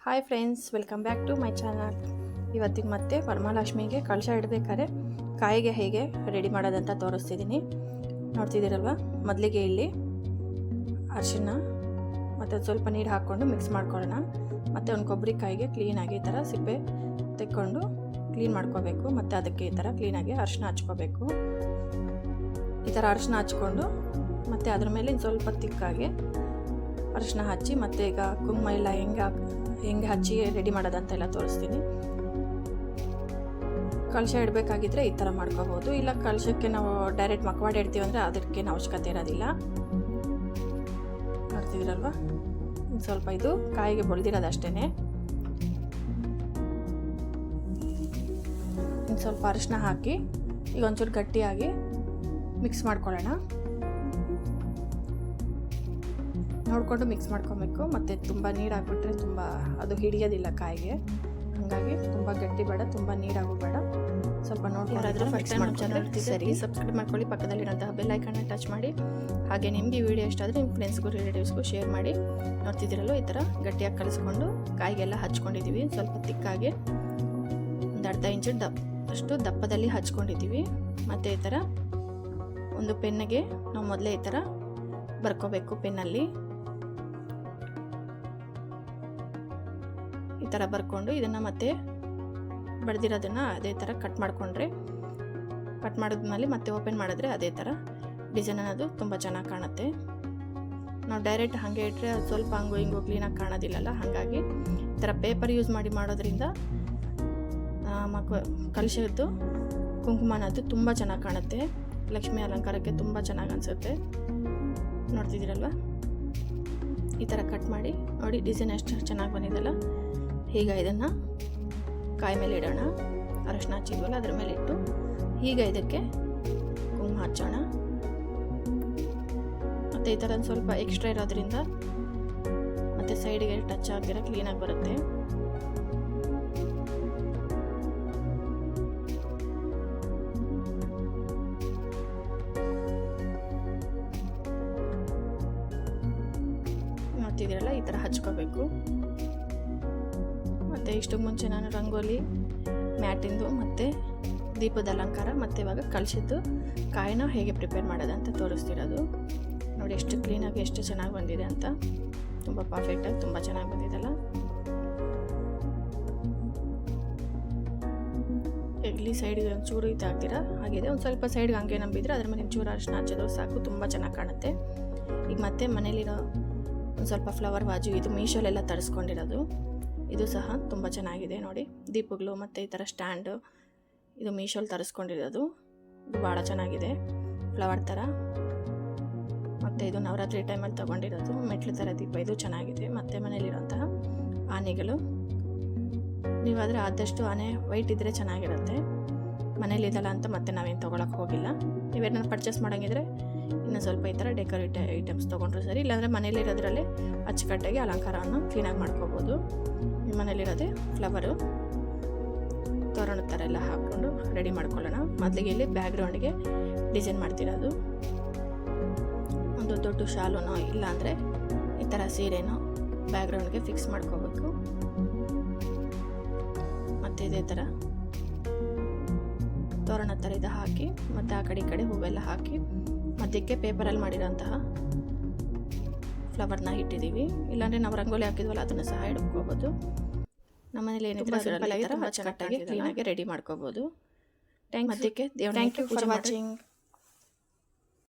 Hi friends, welcome back to my channel. ಇವತ್ತಿಗೆ ಮತ್ತೆ ವರಮಹಾಲಕ್ಷ್ಮಿಗೆ ಕಳಶ ಇಡಬೇಕಾದ್ರೆ ಕಾಯಿಗೆ ಹೇಗೆ ರೆಡಿ ಮಾಡೋದಂತ ತೋರಿಸ್ತಿದ್ದೀನಿ. ನೋಡ್ತಿದ್ದೀರಲ್ವ, ಮೊದಲಿಗೆ ಇಲ್ಲಿ ಅರಿಶಿನ ಮತ್ತು ಸ್ವಲ್ಪ ನೀರು ಹಾಕ್ಕೊಂಡು ಮಿಕ್ಸ್ ಮಾಡ್ಕೊಳ್ಳೋಣ. ಮತ್ತು ಒಂದು ಕೊಬ್ಬರಿಕಾಯಿಗೆ ಕ್ಲೀನಾಗಿ ಈ ಥರ ಸಿಪ್ಪೆ ತೆಕ್ಕೊಂಡು ಕ್ಲೀನ್ ಮಾಡ್ಕೋಬೇಕು. ಮತ್ತು ಅದಕ್ಕೆ ಈ ಥರ ಕ್ಲೀನಾಗಿ ಅರಿಶಿನ ಹಚ್ಕೋಬೇಕು. ಈ ಥರ ಅರಿಶಿನ ಹಚ್ಕೊಂಡು ಮತ್ತು ಅದ್ರ ಮೇಲೆ ಸ್ವಲ್ಪ ತಿಕ್ಕಾಗಿ ಅರಿಶಿನ ಹಚ್ಚಿ, ಮತ್ತು ಈಗ ಕುಂಕುಮ ಎಲ್ಲ ಹೆಂಗೆ ಹಚ್ಚಿ ರೆಡಿ ಮಾಡೋದಂತೆಲ್ಲ ತೋರಿಸ್ತೀನಿ. ಕಳಶ ಇಡಬೇಕಾಗಿದ್ದರೆ ಈ ಥರ ಮಾಡ್ಕೋಬೋದು. ಇಲ್ಲ ಕಳಶಕ್ಕೆ ನಾವು ಡೈರೆಕ್ಟ್ ಮಕವಾಡ ಇಡ್ತೀವಿ ಅಂದರೆ ಅದಕ್ಕೇನು ಅವಶ್ಯಕತೆ ಇರೋದಿಲ್ಲ. ನೋಡ್ತಿದ್ದೀರಲ್ವ, ಸ್ವಲ್ಪ ಇದು ಕಾಯಿಗೆ ಬಳ್ದಿರೋದಷ್ಟೇ. ಇನ್ನು ಸ್ವಲ್ಪ ಅರಿಶಿನ ಹಾಕಿ ಈಗ ಒಂಚೂರು ಗಟ್ಟಿಯಾಗಿ ಮಿಕ್ಸ್ ಮಾಡ್ಕೊಳ್ಳೋಣ. ನೋಡಿಕೊಂಡು ಮಿಕ್ಸ್ ಮಾಡ್ಕೊಬೇಕು. ಮತ್ತು ತುಂಬ ನೀರು ಹಾಕ್ಬಿಟ್ರೆ ತುಂಬ ಅದು ಹಿಡಿಯೋದಿಲ್ಲ ಕಾಯಿಗೆ. ಹಾಗಾಗಿ ತುಂಬ ಗಟ್ಟಿ ಬೇಡ, ತುಂಬ ನೀರಾಗೂ ಬೇಡ. ಸ್ವಲ್ಪ ನೋಡ್ಕೊಂಡ್ರೆ ಫಸ್ಟ್ ಟೈಮ್ ಚಾನಲ್ ಸರಿ ಸಬ್ಸ್ಕ್ರೈಬ್ ಮಾಡ್ಕೊಳ್ಳಿ. ಪಕ್ಕದಲ್ಲಿರೋಂತಹ ಬೆಲ್ ಐಕನ್ನ ಟಚ್ ಮಾಡಿ. ಹಾಗೆ ನಿಮಗೆ ಈ ವಿಡಿಯೋ ಇಷ್ಟ ಆದರೆ ನಿಮ್ಮ ಫ್ರೆಂಡ್ಸ್ಗೂ ರಿಲೇಟಿವ್ಸ್ಗೂ ಶೇರ್ ಮಾಡಿ. ನೋಡ್ತಿದ್ದೀರಲ್ಲೋ, ಈ ಥರ ಗಟ್ಟಿಯಾಗಿ ಕಲಿಸ್ಕೊಂಡು ಕಾಯಿಗೆಲ್ಲ ಹಚ್ಕೊಂಡಿದ್ದೀವಿ. ಸ್ವಲ್ಪ ತಿಕ್ಕಾಗಿ ಒಂದು ಅರ್ಧ ಇಂಚು ಅಷ್ಟು ದಪ್ಪದಲ್ಲಿ ಹಚ್ಕೊಂಡಿದ್ದೀವಿ. ಮತ್ತು ಈ ಥರ ಒಂದು ಪೆನ್ನಿಗೆ ನಾವು ಮೊದಲೇ ಈ ಥರ ಬರ್ಕೋಬೇಕು. ಪೆನ್ನಲ್ಲಿ ಈ ಥರ ಬರ್ಕೊಂಡು ಇದನ್ನು ಮತ್ತೆ ಬಡ್ದಿರೋದನ್ನು ಅದೇ ಥರ ಕಟ್ ಮಾಡಿದ್ಮೇಲೆ ಮತ್ತೆ ಓಪನ್ ಮಾಡಿದ್ರೆ ಅದೇ ಥರ ಡಿಸೈನ್ ಅನ್ನೋದು ತುಂಬ ಚೆನ್ನಾಗಿ ಕಾಣುತ್ತೆ. ನಾವು ಡೈರೆಕ್ಟ್ ಹಾಗೆ ಇಟ್ಟರೆ ಅದು ಸ್ವಲ್ಪ ಹಂಗೋ ಹಿಂಗೋ ಕ್ಲೀನಾಗಿ ಕಾಣೋದಿಲ್ಲಲ್ಲ. ಹಾಗಾಗಿ ಈ ಥರ ಪೇಪರ್ ಯೂಸ್ ಮಾಡಿ ಮಾಡೋದ್ರಿಂದ ಕಲಶದ್ದು ಕುಂಕುಮ ಅನ್ನೋದು ತುಂಬ ಚೆನ್ನಾಗಿ ಕಾಣುತ್ತೆ. ಲಕ್ಷ್ಮಿ ಅಲಂಕಾರಕ್ಕೆ ತುಂಬ ಚೆನ್ನಾಗಿ ಅನಿಸುತ್ತೆ. ನೋಡ್ತಿದ್ದೀರಲ್ವ, ಈ ಥರ ಕಟ್ ಮಾಡಿ ನೋಡಿ, ಡಿಸೈನ್ ಎಷ್ಟು ಚೆನ್ನಾಗಿ ಬಂದಿದೆಯಲ್ಲ. ಈಗ ಇದನ್ನು ಕಾಯಿ ಮೇಲೆ ಇಡೋಣ. ಅರಿಶಿನ ಹಚ್ಚಿದ್ವಲ್ಲ ಅದ್ರ ಮೇಲೆ ಇಟ್ಟು ಈಗ ಇದಕ್ಕೆ ಕುಂಕುಮ ಹಚ್ಚೋಣ. ಮತ್ತು ಈ ಥರ ಸ್ವಲ್ಪ ಎಕ್ಸ್ಟ್ರಾ ಇರೋದ್ರಿಂದ ಮತ್ತು ಸೈಡ್ಗೆ ಟಚ್ ಆಗಿರೋ ಕ್ಲೀನಾಗಿ ಬರುತ್ತೆ. ನೋಡ್ತಿದ್ದೀರಲ್ಲ, ಈ ಥರ ಹಚ್ಕೋಬೇಕು. ಮತ್ತು ಇಷ್ಟು ಮುಂಚೆ ನಾನು ರಂಗೋಲಿ ಮ್ಯಾಟಿಂದು ಮತ್ತು ದೀಪದ ಅಲಂಕಾರ ಮತ್ತು ಇವಾಗ ಕಳಶದ್ದು ಕಾಯಿನ ಹೇಗೆ ಪ್ರಿಪೇರ್ ಮಾಡೋದಂತ ತೋರಿಸ್ತಿರೋದು. ನೋಡಿ ಎಷ್ಟು ಕ್ಲೀನಾಗಿ ಎಷ್ಟು ಚೆನ್ನಾಗಿ ಬಂದಿದೆ ಅಂತ. ತುಂಬ ಪರ್ಫೆಕ್ಟಾಗಿ ತುಂಬ ಚೆನ್ನಾಗಿ ಬಂದಿದೆಲ್ಲ. ಇಲ್ಲಿ ಸೈಡ್ಗೆ ಒಂಚೂರು ಇದಾಗ್ತೀರಾ ಆಗಿದೆ. ಒಂದು ಸ್ವಲ್ಪ ಸೈಡ್ಗೆ ಹಂಗೆ ನಂಬಿದ್ರೆ ಅದ್ರ ಮೇಲೆ ಒಂಚೂರು ಅರಿಶಿನ ಹಚ್ಚೋದು ಸಾಕು, ತುಂಬ ಚೆನ್ನಾಗಿ ಕಾಣುತ್ತೆ. ಈಗ ಮತ್ತೆ ಮನೇಲಿರೋ ಒಂದು ಸ್ವಲ್ಪ ಫ್ಲವರ್ ವಾಜು, ಇದು ಮೀಶೋಲೆಲ್ಲ ತರಿಸ್ಕೊಂಡಿರೋದು. ಇದು ಸಹ ತುಂಬ ಚೆನ್ನಾಗಿದೆ ನೋಡಿ. ದೀಪಗಳು ಮತ್ತು ಈ ಥರ ಸ್ಟ್ಯಾಂಡು, ಇದು ಮೀಶೋಲ್ಲಿ ತರಿಸ್ಕೊಂಡಿರೋದು. ಇದು ಭಾಳ ಚೆನ್ನಾಗಿದೆ, ಫ್ಲವರ್ ಥರ. ಮತ್ತು ಇದು ನವರಾತ್ರಿ ಟೈಮಲ್ಲಿ ತೊಗೊಂಡಿರೋದು ಮೆಟ್ಲು ಥರ ದೀಪ. ಇದು ಚೆನ್ನಾಗಿದೆ. ಮತ್ತು ಮನೇಲಿರೋಂತಹ ಆನೆಗಳು, ನೀವಾದರೆ ಆದಷ್ಟು ಆನೆ ವೈಟ್ ಇದ್ದರೆ ಚೆನ್ನಾಗಿರುತ್ತೆ. ಮನೇಲಿದಲ್ಲ ಅಂತ ಮತ್ತೆ ನಾವೇನು ತೊಗೊಳಕ್ಕೆ ಹೋಗಿಲ್ಲ. ನೀವೇನಾದ್ರು ಪರ್ಚೇಸ್ ಮಾಡೋಂಗಿದ್ರೆ ಇನ್ನು ಸ್ವಲ್ಪ ಈ ಥರ ಡೆಕೋರೇಟ್ ಐಟಮ್ಸ್ ತೊಗೊಂಡ್ರು ಸರಿ. ಇಲ್ಲಾಂದರೆ ಮನೇಲಿರೋದ್ರಲ್ಲೇ ಅಚ್ಚುಕಟ್ಟಾಗಿ ಅಲಂಕಾರವನ್ನು ಕ್ಲೀನಾಗಿ ಮಾಡ್ಕೋಬೋದು. ಮನೇಲಿರೋದೇ ಫ್ಲವರು ತೋರಣ ಥರ ಎಲ್ಲ ಹಾಕ್ಕೊಂಡು ರೆಡಿ ಮಾಡ್ಕೊಳ್ಳೋಣ. ಮೊದಲಿಗೆ ಇಲ್ಲಿ ಬ್ಯಾಕ್ಗ್ರೌಂಡ್ಗೆ ಡಿಸೈನ್ ಮಾಡ್ತಿರೋದು. ಒಂದು ದೊಡ್ಡ ಶಾಲುನೋ ಇಲ್ಲಾಂದರೆ ಈ ಥರ ಸೀರೆನೋ ಬ್ಯಾಕ್ಗ್ರೌಂಡ್ಗೆ ಫಿಕ್ಸ್ ಮಾಡ್ಕೋಬೇಕು. ಮತ್ತು ಇದೇ ಥರ ತೋರಣ ಥರ ಇದು ಹಾಕಿ, ಮತ್ತು ಆ ಕಡೆ ಈ ಕಡೆ ಹೂವೆಲ್ಲ ಹಾಕಿ ಮಧ್ಯಕ್ಕೆ ಪೇಪರಲ್ಲಿ ಮಾಡಿರೋಂತಹ ಫ್ಲವರ್ನ ಇಟ್ಟಿದ್ದೀವಿ. ಇಲ್ಲಾಂದರೆ ನಾವು ರಂಗೋಲಿ ಹಾಕಿದ್ವಲ್ಲ ಅದನ್ನು ಸಹ ಇಡ್ಕೋಬೋದು. ನಮ್ಮನೇಲಿ ಏನಿದ್ರೆ ಸಿಂಪಲ್ ಆಗಿ ಅಚ್ಚುಕಟ್ಟಾಗಿ ಕ್ಲೀನಾಗಿ ರೆಡಿ ಮಾಡ್ಕೋಬೋದು. Thank you for watching.